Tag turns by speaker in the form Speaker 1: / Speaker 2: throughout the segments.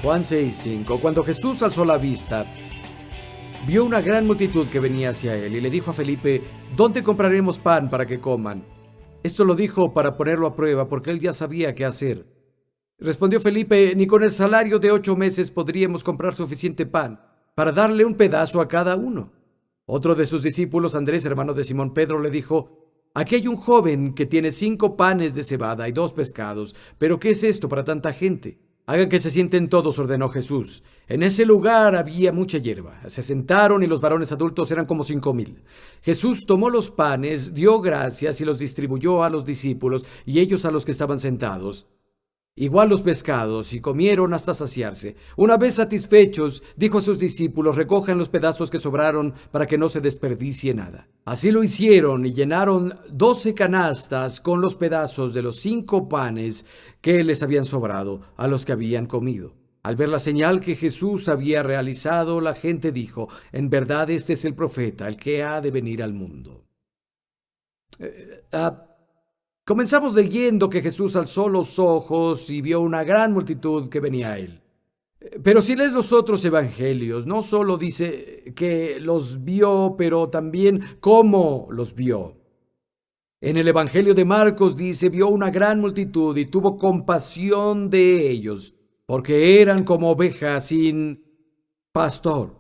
Speaker 1: Juan 6:5. Cuando Jesús alzó la vista, vio una gran multitud que venía hacia él y le dijo a Felipe: ¿dónde compraremos pan para que coman? Esto lo dijo para ponerlo a prueba, porque él ya sabía qué hacer. Respondió Felipe: ni con el salario de 8 meses podríamos comprar suficiente pan para darle un pedazo a cada uno. Otro de sus discípulos, Andrés, hermano de Simón Pedro, le dijo: aquí hay un joven que tiene 5 panes de cebada y 2 pescados. ¿Pero qué es esto para tanta gente? Hagan que se sienten todos, ordenó Jesús. En ese lugar había mucha hierba. Se sentaron y los varones adultos eran como 5,000. Jesús tomó los panes, dio gracias y los distribuyó a los discípulos y ellos a los que estaban sentados. Igual los pescados, y comieron hasta saciarse. Una vez satisfechos, dijo a sus discípulos: recojan los pedazos que sobraron para que no se desperdicie nada. Así lo hicieron y llenaron 12 canastas con los pedazos de los 5 panes que les habían sobrado a los que habían comido. Al ver la señal que Jesús había realizado, la gente dijo: en verdad este es el profeta, el que ha de venir al mundo. Comenzamos leyendo que Jesús alzó los ojos y vio una gran multitud que venía a él. Pero si lees los otros evangelios, no solo dice que los vio, pero también cómo los vio. En el evangelio de Marcos dice: vio una gran multitud y tuvo compasión de ellos, porque eran como ovejas sin pastor.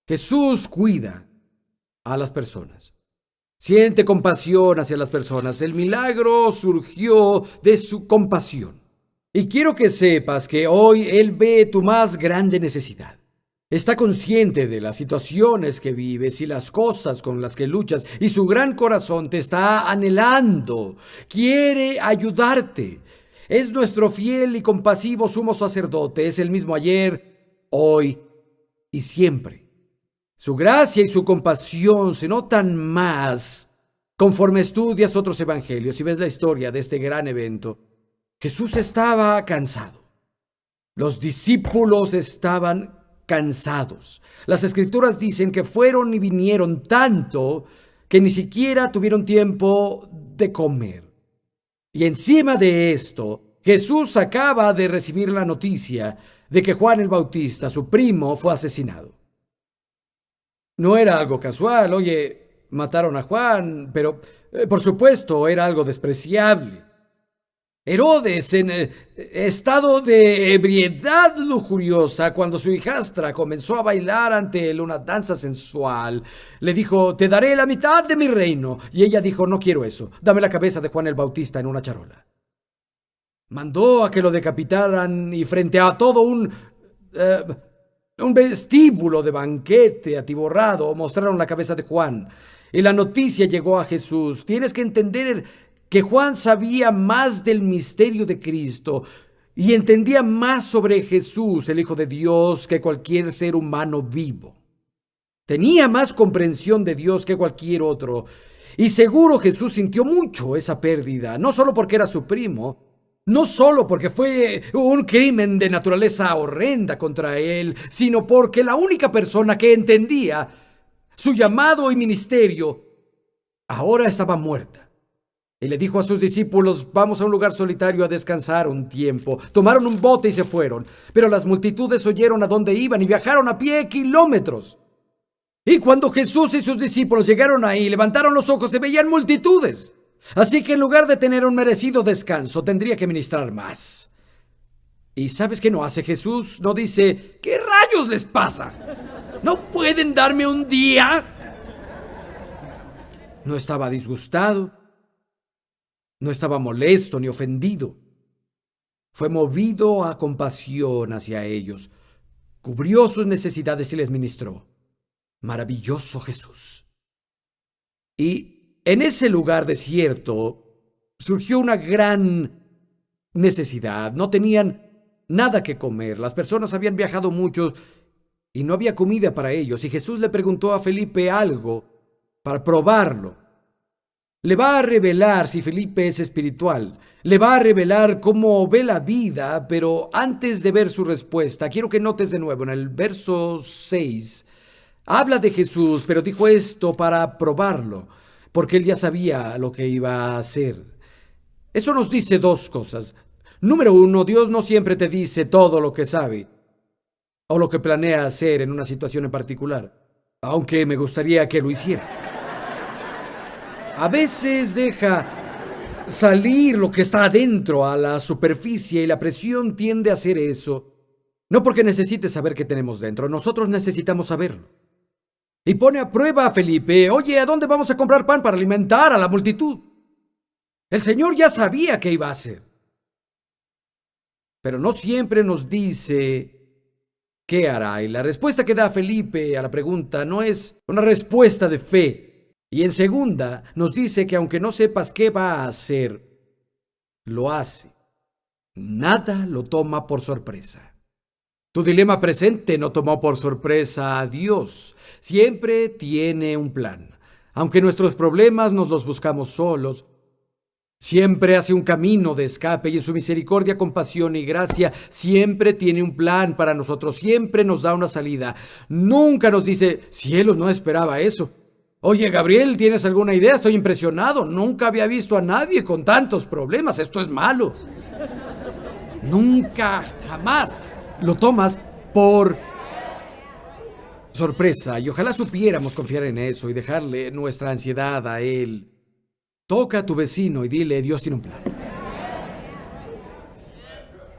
Speaker 1: Jesús cuida a las personas. Siente compasión hacia las personas. El milagro surgió de su compasión. Y quiero que sepas que hoy Él ve tu más grande necesidad. Está consciente de las situaciones que vives y las cosas con las que luchas, y su gran corazón te está anhelando. Quiere ayudarte. Es nuestro fiel y compasivo sumo sacerdote. Es el mismo ayer, hoy y siempre. Su gracia y su compasión se notan más conforme estudias otros evangelios y ves la historia de este gran evento. Jesús estaba cansado. Los discípulos estaban cansados. Las escrituras dicen que fueron y vinieron tanto que ni siquiera tuvieron tiempo de comer. Y encima de esto, Jesús acaba de recibir la noticia de que Juan el Bautista, su primo, fue asesinado. No era algo casual. Oye, mataron a Juan, pero por supuesto era algo despreciable. Herodes, en estado de ebriedad lujuriosa, cuando su hijastra comenzó a bailar ante él una danza sensual, le dijo: te daré la mitad de mi reino. Y ella dijo: no quiero eso, dame la cabeza de Juan el Bautista en una charola. Mandó a que lo decapitaran y frente a todo un vestíbulo de banquete atiborrado mostraron la cabeza de Juan. Y la noticia llegó a Jesús. Tienes que entender que Juan sabía más del misterio de Cristo y entendía más sobre Jesús, el Hijo de Dios, que cualquier ser humano vivo. Tenía más comprensión de Dios que cualquier otro. Y seguro Jesús sintió mucho esa pérdida, no solo porque era su primo, no solo porque fue un crimen de naturaleza horrenda contra él, sino porque la única persona que entendía su llamado y ministerio ahora estaba muerta. Y le dijo a sus discípulos: vamos a un lugar solitario a descansar un tiempo. Tomaron un bote y se fueron, pero las multitudes oyeron a dónde iban y viajaron a pie kilómetros. Y cuando Jesús y sus discípulos llegaron ahí, levantaron los ojos y veían multitudes. Así que en lugar de tener un merecido descanso, tendría que ministrar más. ¿Y sabes qué no hace Jesús? No dice: ¿qué rayos les pasa? ¿No pueden darme un día? No estaba disgustado, no estaba molesto ni ofendido. Fue movido a compasión hacia ellos, cubrió sus necesidades y les ministró. Maravilloso Jesús. Y en ese lugar desierto surgió una gran necesidad. No tenían nada que comer. Las personas habían viajado mucho y no había comida para ellos. Y Jesús le preguntó a Felipe algo para probarlo. Le va a revelar si Felipe es espiritual. Le va a revelar cómo ve la vida, pero antes de ver su respuesta, quiero que notes de nuevo en el verso 6. Habla de Jesús, pero dijo esto para probarlo, porque él ya sabía lo que iba a hacer. Eso nos dice 2 cosas. Número 1, Dios no siempre te dice todo lo que sabe. o lo que planea hacer en una situación en particular, aunque me gustaría que lo hiciera. A veces deja salir lo que está adentro a la superficie y la presión tiende a hacer eso. No porque necesite saber qué tenemos dentro, nosotros necesitamos saberlo. Y pone a prueba a Felipe. Oye, ¿a dónde vamos a comprar pan para alimentar a la multitud? El Señor ya sabía qué iba a hacer. Pero no siempre nos dice qué hará. Y la respuesta que da Felipe a la pregunta no es una respuesta de fe. Y en segunda, nos dice que aunque no sepas qué va a hacer, lo hace. Nada lo toma por sorpresa. Tu dilema presente no tomó por sorpresa a Dios. Siempre tiene un plan. Aunque nuestros problemas nos los buscamos solos, siempre hace un camino de escape y en su misericordia, compasión y gracia siempre tiene un plan para nosotros. Siempre nos da una salida. Nunca nos dice, cielos, no esperaba eso. Oye, Gabriel, ¿tienes alguna idea? Estoy impresionado. Nunca había visto a nadie con tantos problemas. Esto es malo. Nunca, jamás lo tomas por sorpresa. Y ojalá supiéramos confiar en eso y dejarle nuestra ansiedad a Él. Toca a tu vecino y dile, Dios tiene un plan.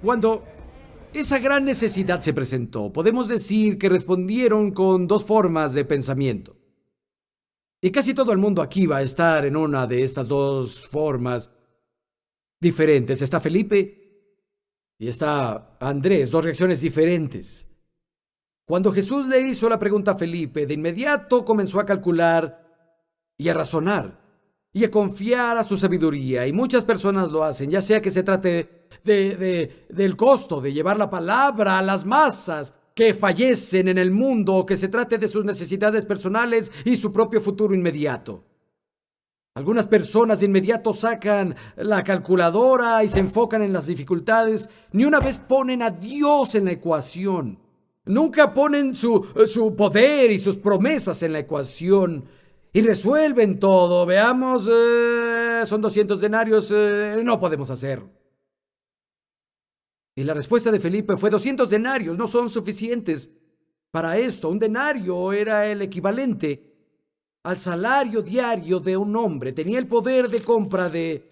Speaker 1: Cuando esa gran necesidad se presentó, podemos decir que respondieron con dos formas de pensamiento. Y casi todo el mundo aquí va a estar en una de estas dos formas diferentes. Está Felipe y está Andrés, dos reacciones diferentes. Cuando Jesús le hizo la pregunta a Felipe, de inmediato comenzó a calcular y a razonar y a confiar a su sabiduría. Y muchas personas lo hacen, ya sea que se trate del costo de llevar la palabra a las masas que fallecen en el mundo, o que se trate de sus necesidades personales y su propio futuro inmediato. Algunas personas de inmediato sacan la calculadora y se enfocan en las dificultades. Ni una vez ponen a Dios en la ecuación. Nunca ponen su poder y sus promesas en la ecuación. Y resuelven todo. Veamos, son 200 denarios, no podemos hacerlo. Y la respuesta de Felipe fue 200 denarios, no son suficientes para esto. Un denario era el equivalente al salario diario de un hombre. Tenía el poder de compra de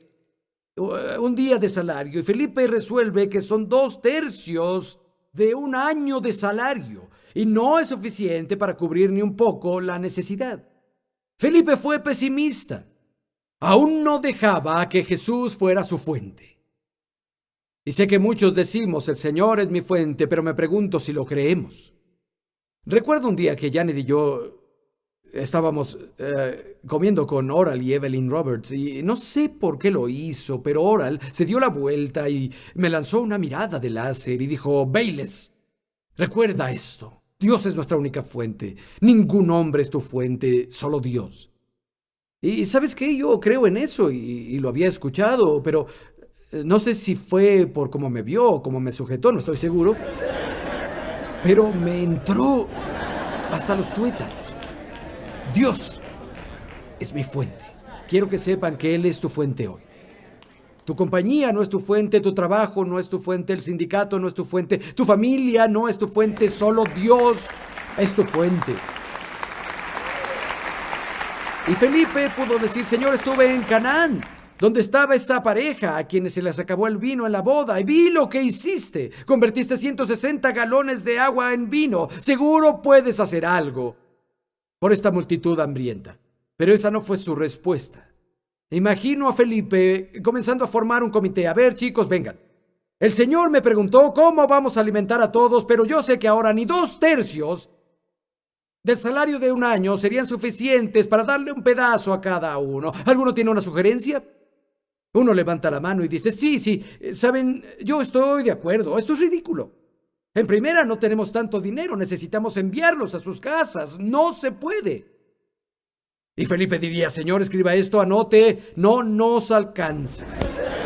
Speaker 1: un día de salario. Y Felipe resuelve que son 2/3 de un año de salario. Y no es suficiente para cubrir ni un poco la necesidad. Felipe fue pesimista. Aún no dejaba que Jesús fuera su fuente. Y sé que muchos decimos, el Señor es mi fuente, pero me pregunto si lo creemos. Recuerdo un día que Janet y yo estábamos comiendo con Oral y Evelyn Roberts, y no sé por qué lo hizo, pero Oral se dio la vuelta y me lanzó una mirada de láser y dijo, Bayless, recuerda esto, Dios es nuestra única fuente, ningún hombre es tu fuente, solo Dios. Y ¿sabes qué? Yo creo en eso y lo había escuchado, pero no sé si fue por cómo me vio o cómo me sujetó, no estoy seguro. Pero me entró hasta los tuétanos. Dios es mi fuente. Quiero que sepan que Él es tu fuente hoy. Tu compañía no es tu fuente, tu trabajo no es tu fuente, el sindicato no es tu fuente, tu familia no es tu fuente, solo Dios es tu fuente. Y Felipe pudo decir, Señor, estuve en Canaán, donde estaba esa pareja a quienes se les acabó el vino en la boda, y vi lo que hiciste. Convertiste 160 galones de agua en vino. Seguro puedes hacer algo por esta multitud hambrienta. Pero esa no fue su respuesta. Imagino a Felipe comenzando a formar un comité. A ver, chicos, vengan. El Señor me preguntó cómo vamos a alimentar a todos, pero yo sé que ahora ni 2/3 del salario de un año serían suficientes para darle un pedazo a cada uno. ¿Alguno tiene una sugerencia? Uno levanta la mano y dice, sí, saben, yo estoy de acuerdo, esto es ridículo. En primera, no tenemos tanto dinero, necesitamos enviarlos a sus casas, no se puede. Y Felipe diría, Señor, escriba esto, anote, no nos alcanza.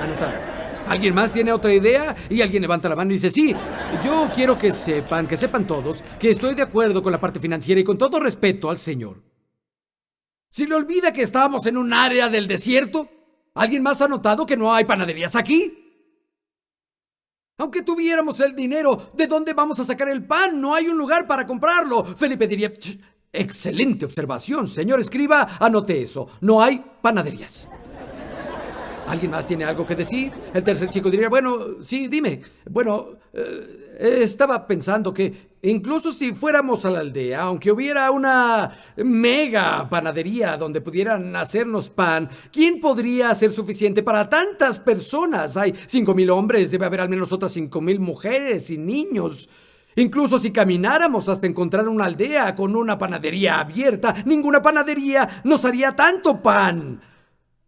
Speaker 1: Anotar. ¿Alguien más tiene otra idea? Y alguien levanta la mano y dice, sí, yo quiero que sepan todos, que estoy de acuerdo con la parte financiera y con todo respeto al Señor. ¿Se le olvida que estamos en un área del desierto? ¿Alguien más ha notado que no hay panaderías aquí? Aunque tuviéramos el dinero, ¿de dónde vamos a sacar el pan? No hay un lugar para comprarlo. Felipe diría: excelente observación, señor escriba, anote eso. No hay panaderías. ¿Alguien más tiene algo que decir? El tercer chico diría: bueno, sí, dime. Bueno, estaba pensando que incluso si fuéramos a la aldea, aunque hubiera una mega panadería donde pudieran hacernos pan, ¿quién podría hacer suficiente para tantas personas? Hay 5,000 hombres, debe haber al menos otras 5,000 mujeres y niños. Incluso si camináramos hasta encontrar una aldea con una panadería abierta, ninguna panadería nos haría tanto pan.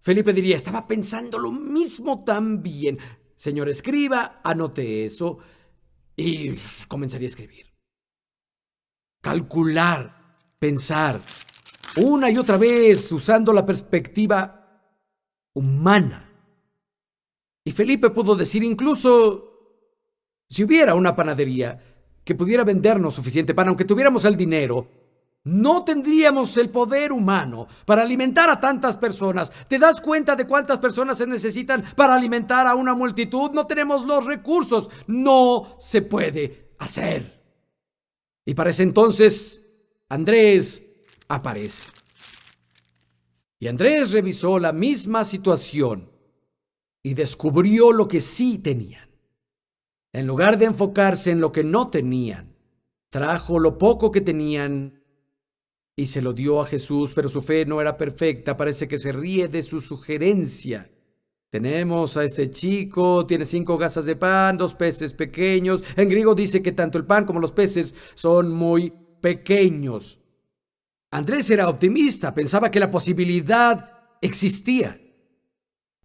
Speaker 1: Felipe diría: estaba pensando lo mismo también. Señor escriba, anote eso. Y comenzaría a escribir. Calcular, pensar, una y otra vez usando la perspectiva humana. Y Felipe pudo decir: incluso si hubiera una panadería que pudiera vendernos suficiente pan, aunque tuviéramos el dinero, no tendríamos el poder humano para alimentar a tantas personas. ¿Te das cuenta de cuántas personas se necesitan para alimentar a una multitud? No tenemos los recursos. No se puede hacer. Y para ese entonces, Andrés aparece. Y Andrés revisó la misma situación y descubrió lo que sí tenían. En lugar de enfocarse en lo que no tenían, trajo lo poco que tenían y se lo dio a Jesús, pero su fe no era perfecta. Parece que se ríe de su sugerencia. Tenemos a este chico, tiene 5 gasas de pan, 2 peces pequeños. En griego dice que tanto el pan como los peces son muy pequeños. Andrés era optimista, pensaba que la posibilidad existía.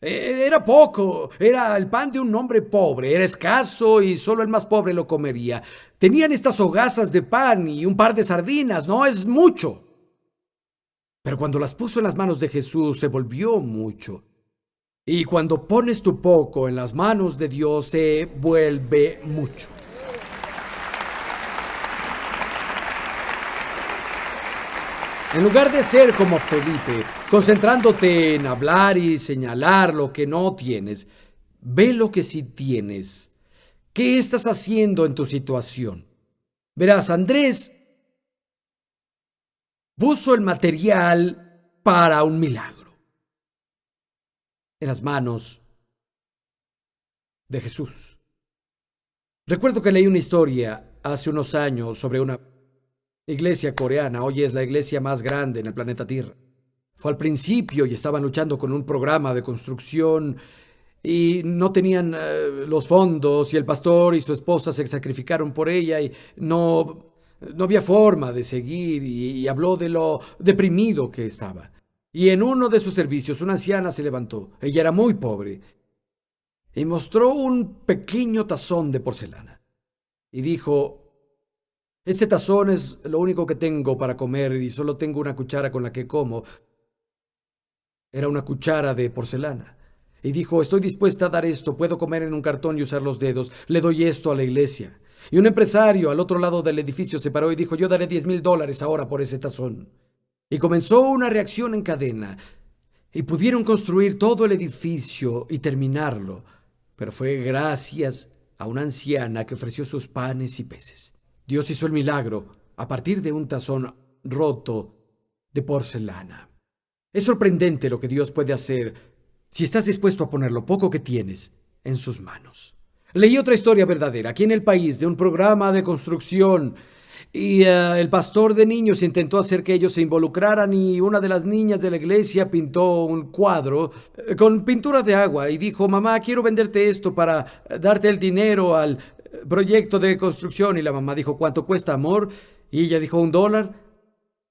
Speaker 1: Era poco, era el pan de un hombre pobre, era escaso y solo el más pobre lo comería. Tenían estas hogazas de pan y un par de sardinas, no es mucho. Pero cuando las puso en las manos de Jesús se volvió mucho. Y cuando pones tu poco en las manos de Dios se vuelve mucho. En lugar de ser como Felipe, concentrándote en hablar y señalar lo que no tienes, ve lo que sí tienes. ¿Qué estás haciendo en tu situación? Verás, Andrés puso el material para un milagro en las manos de Jesús. Recuerdo que leí una historia hace unos años sobre una iglesia coreana. Hoy es la iglesia más grande en el planeta Tierra. Fue al principio y estaban luchando con un programa de construcción y no tenían los fondos, y el pastor y su esposa se sacrificaron por ella y no había forma de seguir, y habló de lo deprimido que estaba. Y en uno de sus servicios una anciana se levantó. Ella era muy pobre y mostró un pequeño tazón de porcelana y dijo: este tazón es lo único que tengo para comer y solo tengo una cuchara con la que como. Era una cuchara de porcelana. Y dijo: estoy dispuesta a dar esto, puedo comer en un cartón y usar los dedos, le doy esto a la iglesia. Y un empresario al otro lado del edificio se paró y dijo: yo daré $10,000 ahora por ese tazón. Y comenzó una reacción en cadena. Y pudieron construir todo el edificio y terminarlo. Pero fue gracias a una anciana que ofreció sus panes y peces. Dios hizo el milagro a partir de un tazón roto de porcelana. Es sorprendente lo que Dios puede hacer si estás dispuesto a poner lo poco que tienes en sus manos. Leí otra historia verdadera aquí en el país de un programa de construcción y el pastor de niños intentó hacer que ellos se involucraran, y una de las niñas de la iglesia pintó un cuadro con pintura de agua y dijo: mamá, quiero venderte esto para darte el dinero al proyecto de construcción. Y la mamá dijo: ¿cuánto cuesta, amor? Y ella dijo: $1.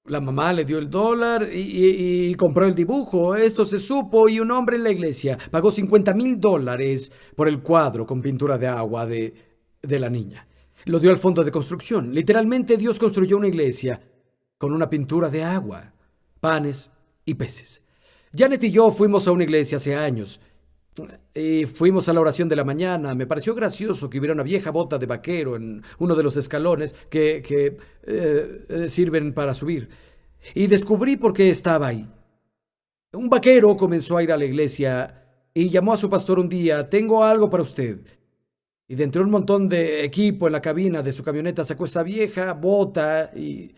Speaker 1: La mamá le dio el $1 y compró el dibujo. Esto se supo y un hombre en la iglesia pagó $50,000 por el cuadro con pintura de agua de la niña. Lo dio al fondo de construcción. Literalmente Dios construyó una iglesia con una pintura de agua, panes y peces. Janet y yo fuimos a una iglesia hace años. Y fuimos a la oración de la mañana. Me pareció gracioso que hubiera una vieja bota de vaquero en uno de los escalones que sirven para subir. Y descubrí por qué estaba ahí. Un vaquero comenzó a ir a la iglesia y llamó a su pastor un día: tengo algo para usted. Y de entre un montón de equipo en la cabina de su camioneta sacó esa vieja bota y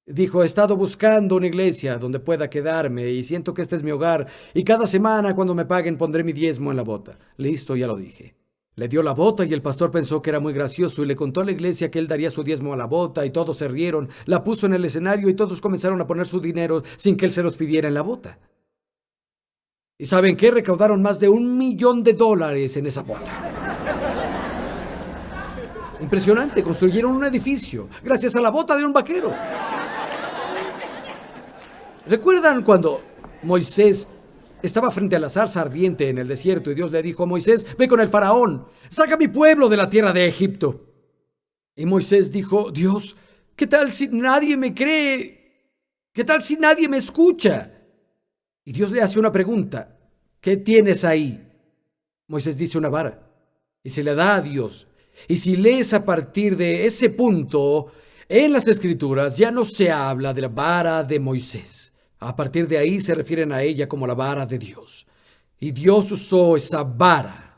Speaker 1: dijo: he estado buscando una iglesia donde pueda quedarme y siento que este es mi hogar y cada semana cuando me paguen pondré mi diezmo en la bota. Listo, ya lo dije. Le dio la bota y el pastor pensó que era muy gracioso y le contó a la iglesia que él daría su diezmo a la bota y todos se rieron. La puso en el escenario y todos comenzaron a poner su dinero sin que él se los pidiera en la bota. ¿Y saben qué? Recaudaron más de $1,000,000 en esa bota. Impresionante, construyeron un edificio gracias a la bota de un vaquero. ¿Recuerdan cuando Moisés estaba frente a la zarza ardiente en el desierto y Dios le dijo: Moisés, ve con el faraón, saca a mi pueblo de la tierra de Egipto? Y Moisés dijo: Dios, ¿qué tal si nadie me cree? ¿Qué tal si nadie me escucha? Y Dios le hace una pregunta: ¿qué tienes ahí? Moisés dice: una vara. Y se le da a Dios. Y si lees a partir de ese punto, en las Escrituras ya no se habla de la vara de Moisés. A partir de ahí se refieren a ella como la vara de Dios. Y Dios usó esa vara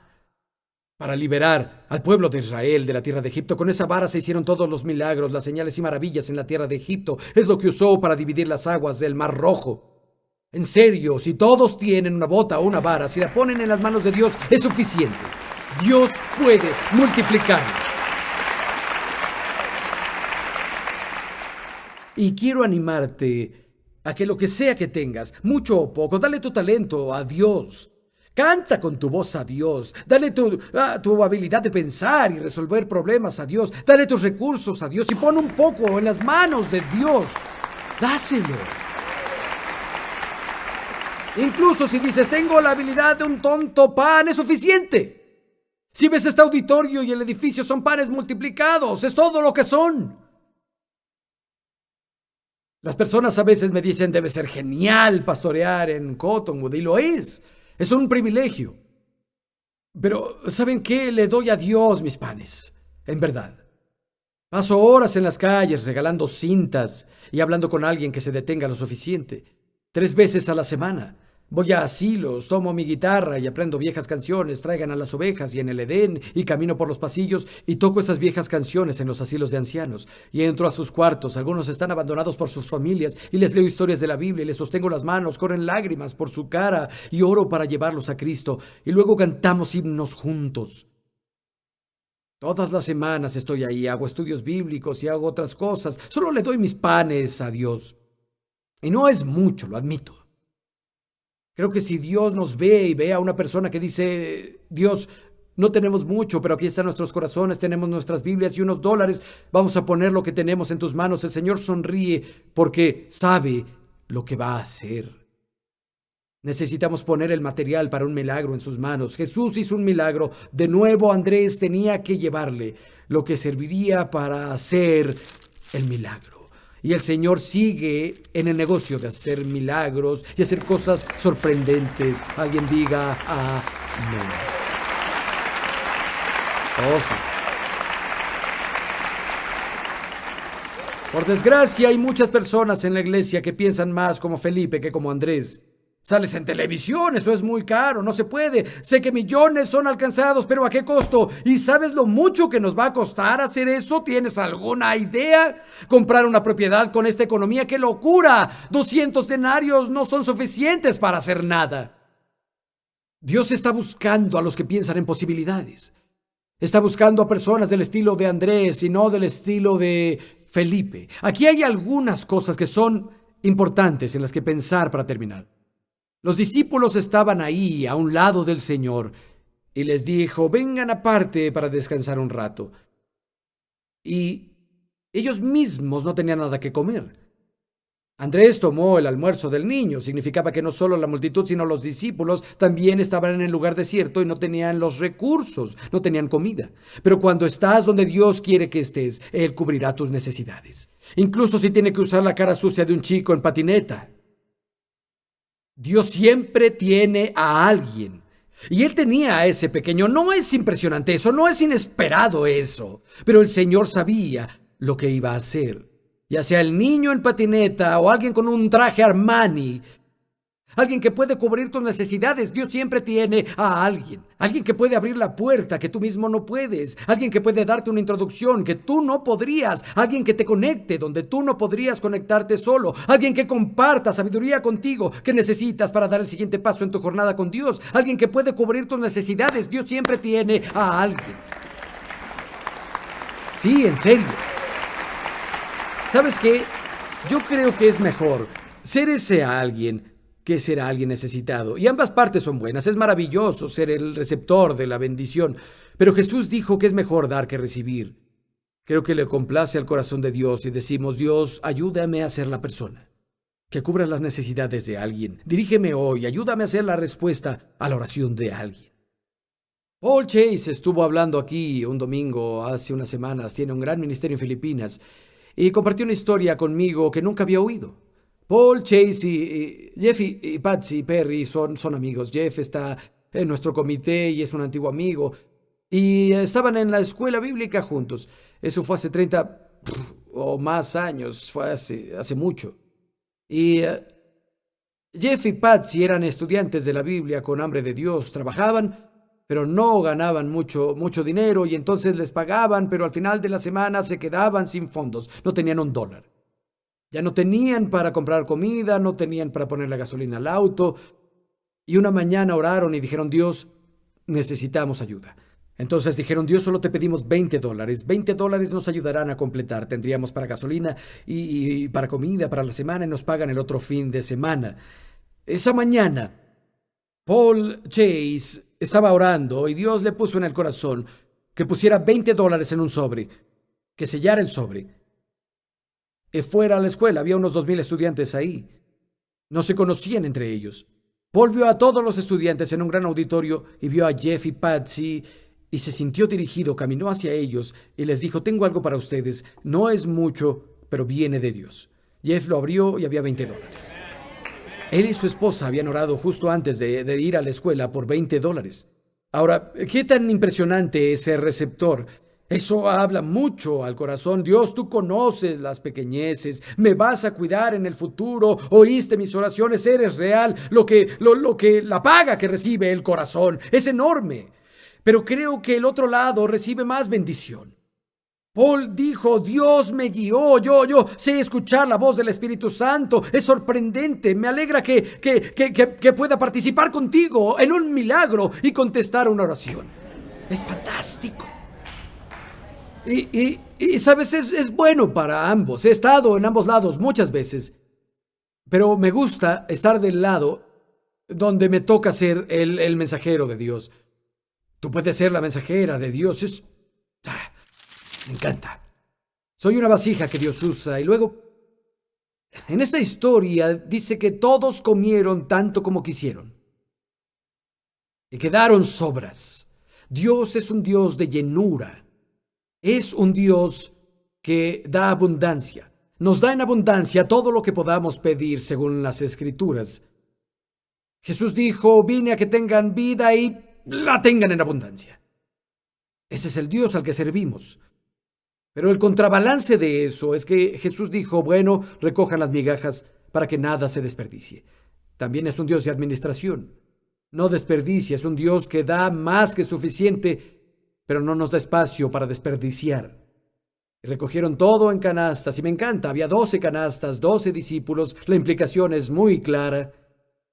Speaker 1: para liberar al pueblo de Israel de la tierra de Egipto. Con esa vara se hicieron todos los milagros, las señales y maravillas en la tierra de Egipto. Es lo que usó para dividir las aguas del Mar Rojo. En serio, si todos tienen una bota o una vara, si la ponen en las manos de Dios, es suficiente. Dios puede multiplicar. Y quiero animarte a que lo que sea que tengas, mucho o poco, dale tu talento a Dios. Canta con tu voz a Dios. Dale tu habilidad de pensar y resolver problemas a Dios. Dale tus recursos a Dios y pon un poco en las manos de Dios. Dáselo. Incluso si dices: tengo la habilidad de un tonto pan, es suficiente. Si ves este auditorio y el edificio son panes multiplicados, es todo lo que son. Las personas a veces me dicen: debe ser genial pastorear en Cottonwood, y lo es. Es un privilegio. Pero, ¿saben qué? Le doy a Dios mis panes, en verdad. Paso horas en las calles regalando cintas y hablando con alguien que se detenga lo suficiente. 3 veces a la semana. Voy a asilos, tomo mi guitarra y aprendo viejas canciones, Traigan a las ovejas y en el Edén, y camino por los pasillos y toco esas viejas canciones en los asilos de ancianos. Y entro a sus cuartos, algunos están abandonados por sus familias, y les leo historias de la Biblia y les sostengo las manos, corren lágrimas por su cara y oro para llevarlos a Cristo. Y luego cantamos himnos juntos. Todas las semanas estoy ahí, hago estudios bíblicos y hago otras cosas. Solo le doy mis panes a Dios. Y no es mucho, lo admito. Creo que si Dios nos ve y ve a una persona que dice: Dios, no tenemos mucho, pero aquí están nuestros corazones, tenemos nuestras Biblias y unos $, vamos a poner lo que tenemos en tus manos. El Señor sonríe porque sabe lo que va a hacer. Necesitamos poner el material para un milagro en sus manos. Jesús hizo un milagro. De nuevo, Andrés tenía que llevarle lo que serviría para hacer el milagro. Y el Señor sigue en el negocio de hacer milagros y hacer cosas sorprendentes. Alguien diga amén. Oh, sí. Por desgracia, hay muchas personas en la iglesia que piensan más como Felipe que como Andrés. Sales en televisión, eso es muy caro, no se puede. Sé que millones son alcanzados, pero ¿a qué costo? ¿Y sabes lo mucho que nos va a costar hacer eso? ¿Tienes alguna idea? Comprar una propiedad con esta economía, ¡qué locura! 200 denarios no son suficientes para hacer nada. Dios está buscando a los que piensan en posibilidades. Está buscando a personas del estilo de Andrés y no del estilo de Felipe. Aquí hay algunas cosas que son importantes en las que pensar para terminar. Los discípulos estaban ahí, a un lado del Señor, y les dijo: vengan aparte para descansar un rato. Y ellos mismos no tenían nada que comer. Andrés tomó el almuerzo del niño. Significaba que no solo la multitud, sino los discípulos también estaban en el lugar desierto y no tenían los recursos, no tenían comida. Pero cuando estás donde Dios quiere que estés, Él cubrirá tus necesidades. Incluso si tiene que usar la cara sucia de un chico en patineta. Dios siempre tiene a alguien. Y Él tenía a ese pequeño. No es impresionante eso, no es inesperado eso. Pero el Señor sabía lo que iba a hacer. Ya sea el niño en patineta o alguien con un traje Armani. alguien que puede cubrir tus necesidades. Dios siempre tiene a alguien. Alguien que puede abrir la puerta que tú mismo no puedes. Alguien que puede darte una introducción que tú no podrías. Alguien que te conecte donde tú no podrías conectarte solo. Alguien que comparta sabiduría contigo que necesitas para dar el siguiente paso en tu jornada con Dios. Alguien que puede cubrir tus necesidades. Dios siempre tiene a alguien. Sí, en serio. ¿Sabes qué? Yo creo que es mejor ser ese alguien que ser alguien necesitado. Y ambas partes son buenas. Es maravilloso ser el receptor de la bendición. Pero Jesús dijo que es mejor dar que recibir. Creo que le complace al corazón de Dios y decimos: Dios, ayúdame a ser la persona que cubra las necesidades de alguien. Dirígeme hoy, ayúdame a ser la respuesta a la oración de alguien. Paul Chase estuvo hablando aquí un domingo hace unas semanas. Tiene un gran ministerio en Filipinas y compartió una historia conmigo que nunca había oído. Paul Chase y Jeff y Patsy Perry son amigos. Jeff está en nuestro comité y es un antiguo amigo. Y estaban en la escuela bíblica juntos. Eso fue hace 30 o más años. Fue hace mucho. Y Jeff y Patsy eran estudiantes de la Biblia con hambre de Dios. Trabajaban, pero no ganaban mucho dinero. Y entonces les pagaban, pero al final de la semana se quedaban sin fondos. No tenían $1. Ya no tenían para comprar comida, no tenían para poner la gasolina al auto. Y una mañana oraron y dijeron: Dios, necesitamos ayuda. Entonces dijeron: Dios, solo te pedimos $20. $20 nos ayudarán a completar. Tendríamos para gasolina y para comida para la semana y nos pagan el otro fin de semana. Esa mañana, Paul Chase estaba orando y Dios le puso en el corazón que pusiera $20 en un sobre, que sellara el sobre. Fuera a la escuela, había unos 2,000 estudiantes ahí. No se conocían entre ellos. Paul vio a todos los estudiantes en un gran auditorio y vio a Jeff y Patsy y se sintió dirigido, caminó hacia ellos y les dijo: tengo algo para ustedes, no es mucho, pero viene de Dios. Jeff lo abrió y había $20. Él y su esposa habían orado justo antes de ir a la escuela por $20. Ahora, ¿qué tan impresionante es el receptor? Eso habla mucho al corazón. Dios, tú conoces las pequeñeces, me vas a cuidar en el futuro, oíste mis oraciones, eres real. La paga que recibe el corazón es enorme. Pero creo que el otro lado recibe más bendición. Paul dijo: Dios me guió, yo sé escuchar la voz del Espíritu Santo. Es sorprendente, me alegra que pueda participar contigo en un milagro y contestar una oración. Es fantástico. Y sabes, es bueno para ambos. He estado en ambos lados muchas veces, pero me gusta estar del lado donde me toca ser el mensajero de Dios. Tú puedes ser la mensajera de Dios. Me encanta. Soy una vasija que Dios usa. Y luego, en esta historia dice que todos comieron tanto como quisieron y quedaron sobras. Dios es un Dios de llenura. Es un Dios que da abundancia. Nos da en abundancia todo lo que podamos pedir según las Escrituras. Jesús dijo: vine a que tengan vida y la tengan en abundancia. Ese es el Dios al que servimos. Pero el contrabalance de eso es que Jesús dijo: bueno, recojan las migajas para que nada se desperdicie. También es un Dios de administración. No desperdicia, es un Dios que da más que suficiente, pero no nos da espacio para desperdiciar. Y recogieron todo en canastas, y me encanta, había 12 canastas, 12 discípulos, la implicación es muy clara.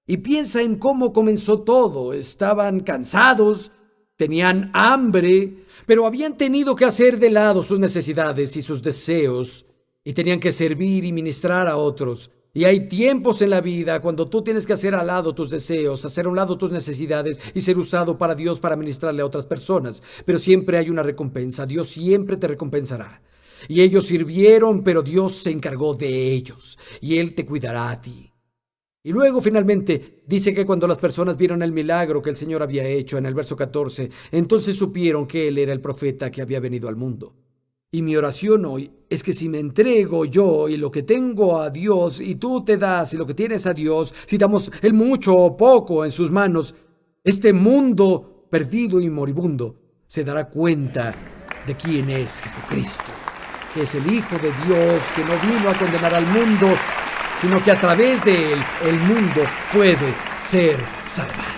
Speaker 1: Y piensa en cómo comenzó todo. Estaban cansados, tenían hambre, pero habían tenido que hacer de lado sus necesidades y sus deseos, y tenían que servir y ministrar a otros. Y hay tiempos en la vida cuando tú tienes que hacer al lado tus deseos, hacer a un lado tus necesidades y ser usado para Dios para ministrarle a otras personas. Pero siempre hay una recompensa. Dios siempre te recompensará. Y ellos sirvieron, pero Dios se encargó de ellos y Él te cuidará a ti. Y luego finalmente dice que cuando las personas vieron el milagro que el Señor había hecho en el verso 14, entonces supieron que Él era el profeta que había venido al mundo. Y mi oración hoy es que si me entrego yo y lo que tengo a Dios y tú te das y lo que tienes a Dios, si damos el mucho o poco en sus manos, este mundo perdido y moribundo se dará cuenta de quién es Jesucristo, que es el Hijo de Dios, que no vino a condenar al mundo, sino que a través de él el mundo puede ser salvado.